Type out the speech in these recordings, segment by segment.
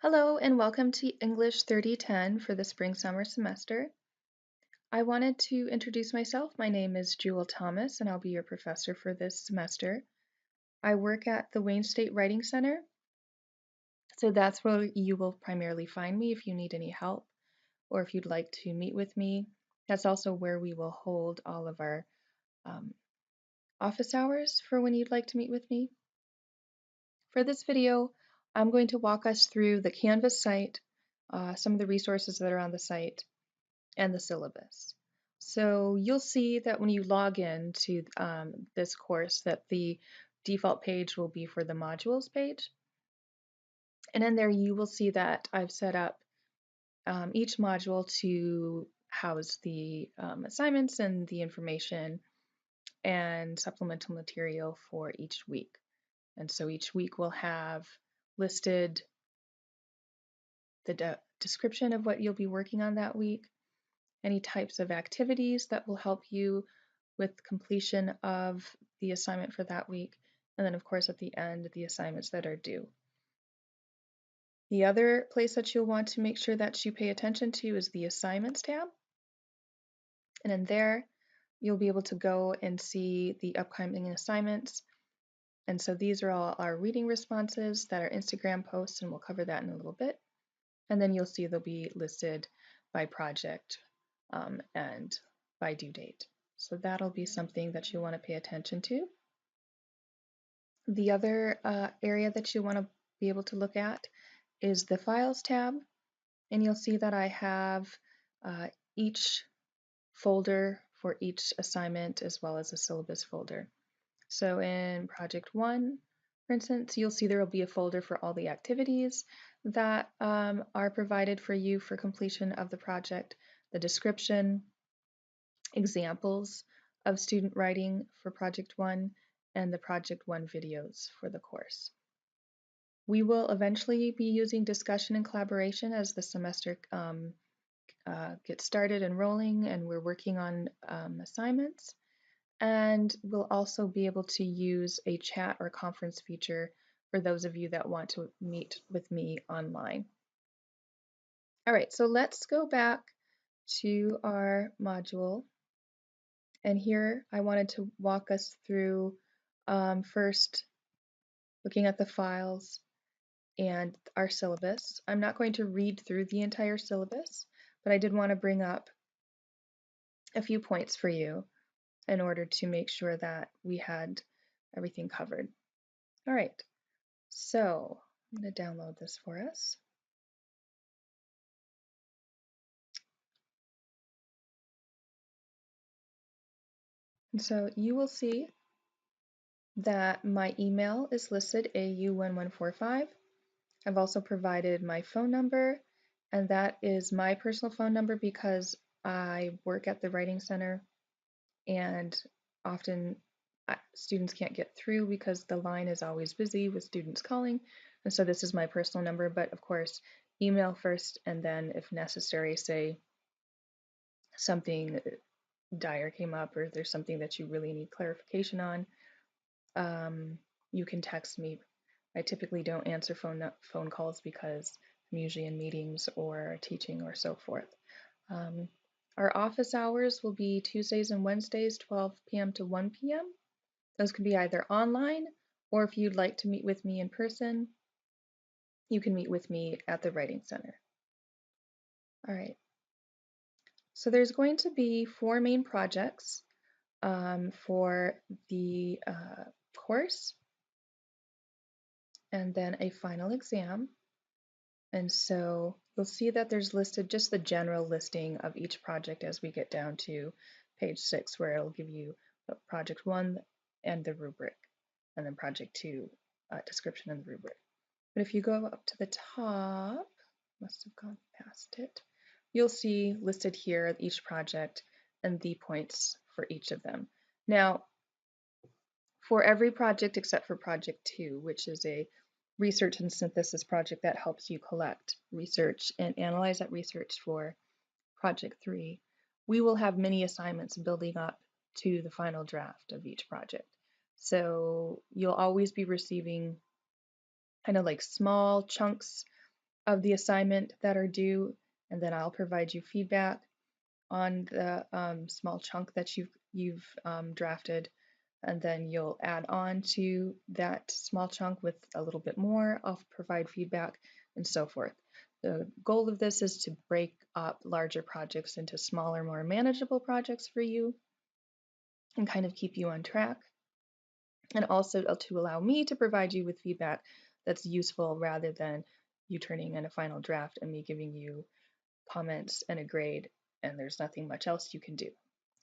Hello and welcome to English 3010 for the spring-summer semester. I wanted to introduce myself. My name is Jewel Thomas and I'll be your professor for this semester. I work at the Wayne State Writing Center, so that's where you will primarily find me if you need any help or if you'd like to meet with me. That's also where we will hold all of our office hours for when you'd like to meet with me. For this video, I'm going to walk us through the Canvas site, some of the resources that are on the site, and the syllabus. So you'll see that when you log in to this course that the default page will be for the modules page. And in there you will see that I've set up each module to house the assignments and the information and supplemental material for each week. And so each week we'll have listed the description of what you'll be working on that week, any types of activities that will help you with completion of the assignment for that week, and then of course at the end, the assignments that are due. The other place that you'll want to make sure that you pay attention to is the Assignments tab. And in there, you'll be able to go and see the upcoming assignments. And so these are all our reading responses that are Instagram posts, and we'll cover that in a little bit. And then you'll see they'll be listed by project and by due date. So that'll be something that you want to pay attention to. The other area that you want to be able to look at is the Files tab, and you'll see that I have each folder for each assignment as well as a syllabus folder. So in Project 1, for instance, you'll see there will be a folder for all the activities that are provided for you for completion of the project, the description, examples of student writing for Project 1, and the Project 1 videos for the course. We will eventually be using discussion and collaboration as the semester gets started and rolling, and we're working on assignments. And we'll also be able to use a chat or conference feature for those of you that want to meet with me online. All right, so let's go back to our module. And here I wanted to walk us through first looking at the files and our syllabus. I'm not going to read through the entire syllabus, but I did want to bring up a few points for you in order to make sure that we had everything covered. All right, so I'm going to download this for us. And so you will see that my email is listed AU1145. I've also provided my phone number, and that is my personal phone number because I work at the Writing Center and often students can't get through because the line is always busy with students calling. And so this is my personal number, but of course, email first, and then if necessary, say something dire came up or there's something that you really need clarification on, you can text me. I typically don't answer phone calls because I'm usually in meetings or teaching or so forth. Our office hours will be Tuesdays and Wednesdays, 12 p.m. to 1 p.m. Those can be either online, or if you'd like to meet with me in person, you can meet with me at the Writing Center. All right. So there's going to be 4 main projects for the course, and then a final exam. And so you'll see that there's listed just the general listing of each project as we get down to page 6, where it'll give you project 1 and the rubric, and then project 2 description and the rubric. But if you go up to the top, must have gone past it, you'll see listed here each project and the points for each of them. Now, for every project except for project 2, which is a research and synthesis project that helps you collect research and analyze that research for project 3, we will have mini assignments building up to the final draft of each project. So you'll always be receiving kind of like small chunks of the assignment that are due, and then I'll provide you feedback on the small chunk that you've drafted, and then you'll add on to that small chunk with a little bit more. I'll provide feedback and so forth. The goal of this is to break up larger projects into smaller, more manageable projects for you and kind of keep you on track, and also to allow me to provide you with feedback that's useful rather than you turning in a final draft and me giving you comments and a grade and there's nothing much else you can do.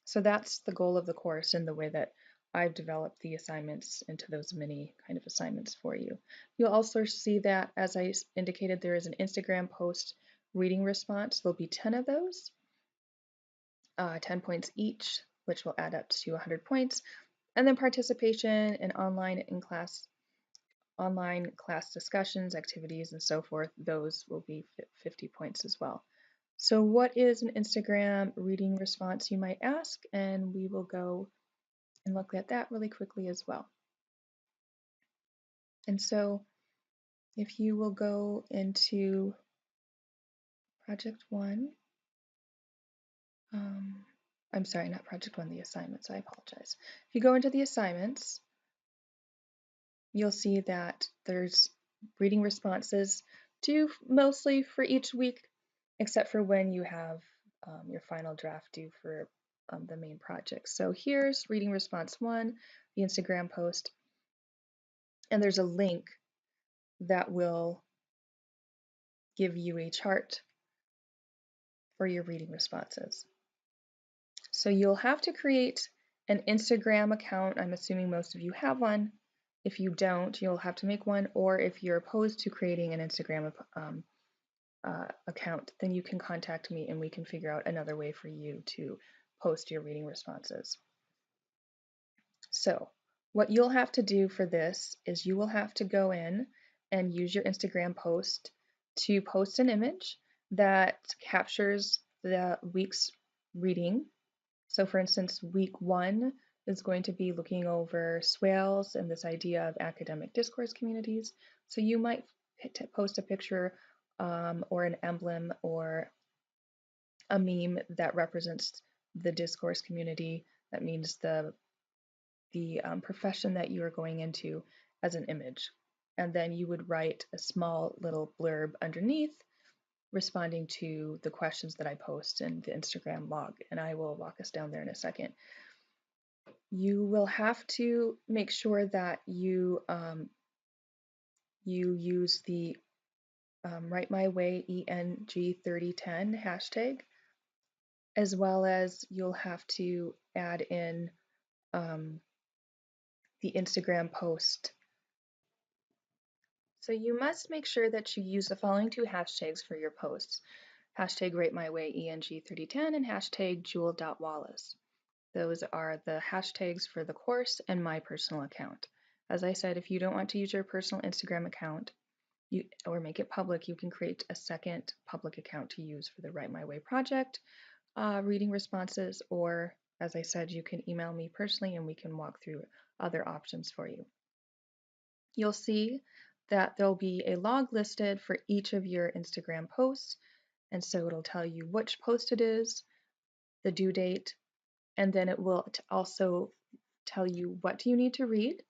So that's the goal of the course and the way that I've developed the assignments into those mini kind of assignments for you. You'll also see that, as I indicated, there is an Instagram post reading response. There'll be 10 of those, 10 points each, which will add up to 100 points. And then participation in online class discussions, activities, and so forth, those will be 50 points as well. So what is an Instagram reading response, you might ask, and we will go and look at that really quickly as well. And so if you will go into project one, I'm sorry, not project one, the assignments, I apologize. If you go into the assignments, you'll see that there's reading responses due mostly for each week, except for when you have your final draft due for the main project. So here's reading response one, the Instagram post, and there's a link that will give you a chart for your reading responses. So you'll have to create an Instagram account. I'm assuming most of you have one. If you don't, you'll have to make one, or if you're opposed to creating an Instagram account, then you can contact me and we can figure out another way for you to post your reading responses. So what you'll have to do for this is you will have to go in and use your Instagram post to post an image that captures the week's reading. So for instance, week one is going to be looking over swales and this idea of academic discourse communities. So you might post a picture or an emblem or a meme that represents the discourse community. That means the profession that you are going into as an image. And then you would write a small little blurb underneath responding to the questions that I post in the Instagram log, and I will walk us down there in a second. You will have to make sure that you use the Write My Way ENG 3010 hashtag, as well as you'll have to add in the Instagram post. So you must make sure that you use the following two hashtags for your posts: hashtag Write My Way ENG 3010 and hashtag Jewel.Wallace. Those are the hashtags for the course and my personal account. As I said, if you don't want to use your personal Instagram account or make it public, you can create a second public account to use for the Write My Way project, reading responses, or as I said, you can email me personally and we can walk through other options for you. You'll see that there'll be a log listed for each of your Instagram posts, and so it'll tell you which post it is, the due date, and then it will also tell you what do you need to read.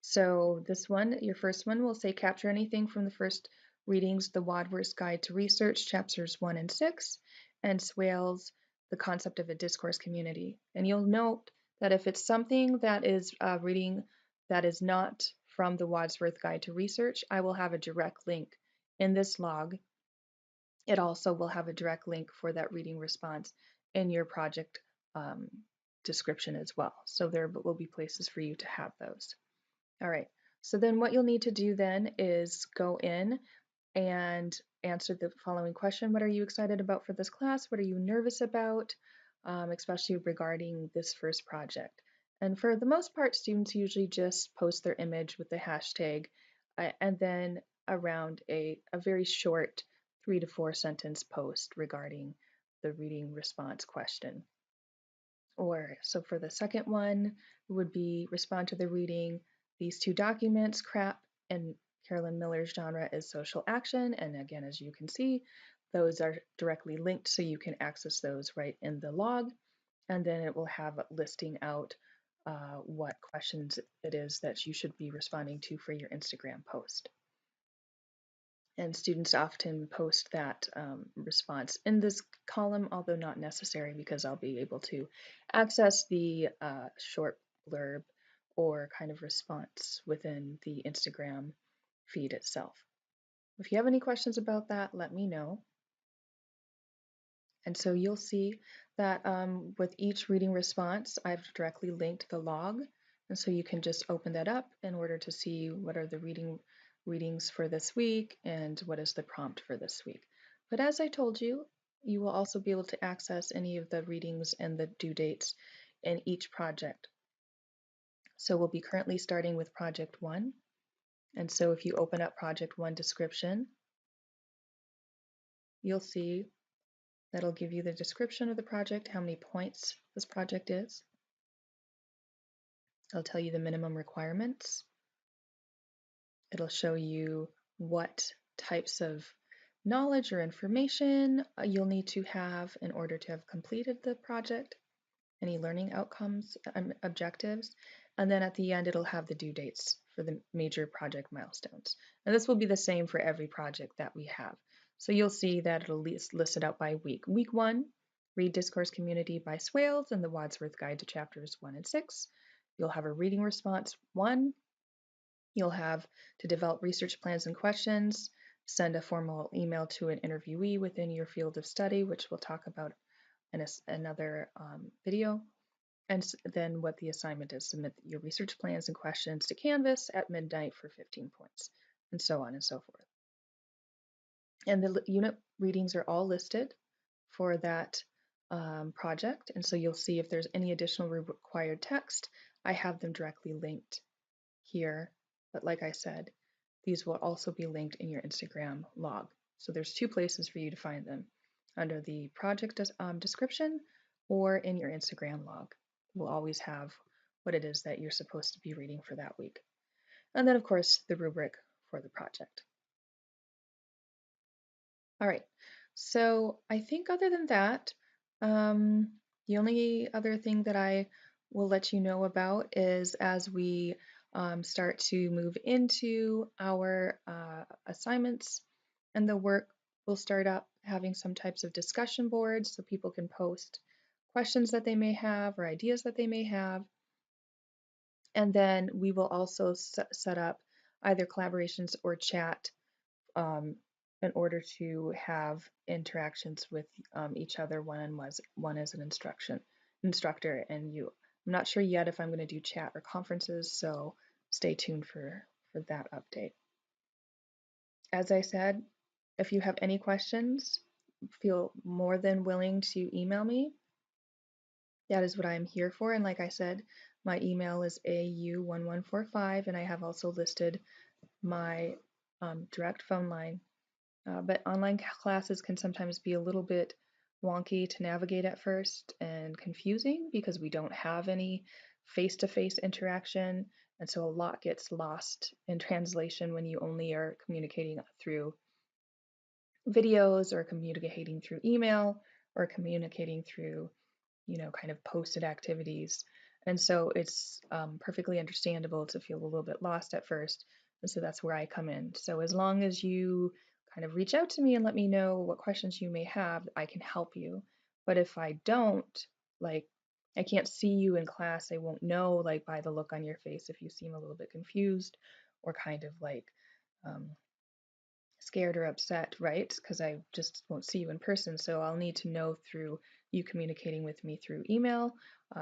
So this one, your first one, will say capture anything from the first readings, the Wadsworth's Guide to Research, chapters 1 and 6, and Swales, the concept of a discourse community. And you'll note that if it's something that is reading that is not from the Wadsworth Guide to Research, I will have a direct link in this log. It also will have a direct link for that reading response in your project description as well. So there will be places for you to have those. All right, so then what you'll need to do then is go in and answer the following question. What are you excited about for this class? What are you nervous about, especially regarding this first project? And for the most part, students usually just post their image with the hashtag and then around a very short 3 to 4 sentence post regarding the reading response question. Or so for the second one, it would be respond to the reading, these two documents, CRAP and Carolyn Miller's genre is social action, and again, as you can see, those are directly linked, so you can access those right in the log, and then it will have listing out what questions it is that you should be responding to for your Instagram post. And students often post that response in this column, although not necessary, because I'll be able to access the short blurb or kind of response within the Instagram feed itself. If you have any questions about that, let me know. And so you'll see that with each reading response, I've directly linked the log. And so you can just open that up in order to see what are the readings for this week and what is the prompt for this week. But as I told you, you will also be able to access any of the readings and the due dates in each project. So we'll be currently starting with project 1. And so if you open up project 1 description, you'll see that'll give you the description of the project, how many points this project is. It'll tell you the minimum requirements. It'll show you what types of knowledge or information you'll need to have in order to have completed the project, any learning outcomes and objectives, and then at the end it'll have the due dates for the major project milestones. And this will be the same for every project that we have. So you'll see that it'll list it out by week. Week 1, read Discourse Community by Swales and the Wadsworth Guide to Chapters 1 and 6. You'll have a reading response 1. You'll have to develop research plans and questions, send a formal email to an interviewee within your field of study, which we'll talk about in another video. And then what the assignment is, submit your research plans and questions to Canvas at midnight for 15 points, and so on and so forth. And the unit readings are all listed for that project, and so you'll see if there's any additional required text, I have them directly linked here. But like I said, these will also be linked in your Instagram log. So there's 2 places for you to find them, under the project description or in your Instagram log. We'll always have what it is that you're supposed to be reading for that week. And then of course the rubric for the project. All right, so I think other than that, the only other thing that I will let you know about is as we start to move into our assignments and the work, we'll start up having some types of discussion boards so people can post questions that they may have or ideas that they may have. And then we will also set up either collaborations or chat in order to have interactions with each other one as an instructor and you. I'm not sure yet if I'm going to do chat or conferences, so stay tuned for that update. As I said, if you have any questions, feel more than willing to email me. That is what I'm here for, and like I said, my email is au1145, and I have also listed my direct phone line. But online classes can sometimes be a little bit wonky to navigate at first and confusing because we don't have any face-to-face interaction, and so a lot gets lost in translation when you only are communicating through videos or communicating through email or communicating through, kind of posted activities. And so it's perfectly understandable to feel a little bit lost at first. And so that's where I come in. So as long as you kind of reach out to me and let me know what questions you may have, I can help you. But if I don't, like, I can't see you in class, I won't know, like, by the look on your face if you seem a little bit confused or kind of like scared or upset, right? Because I just won't see you in person. So I'll need to know through you communicating with me through email,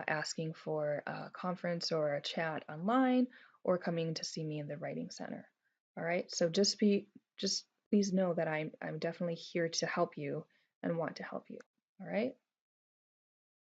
asking for a conference or a chat online, or coming to see me in the writing center. All right. So just please know that I'm definitely here to help you and want to help you. All right.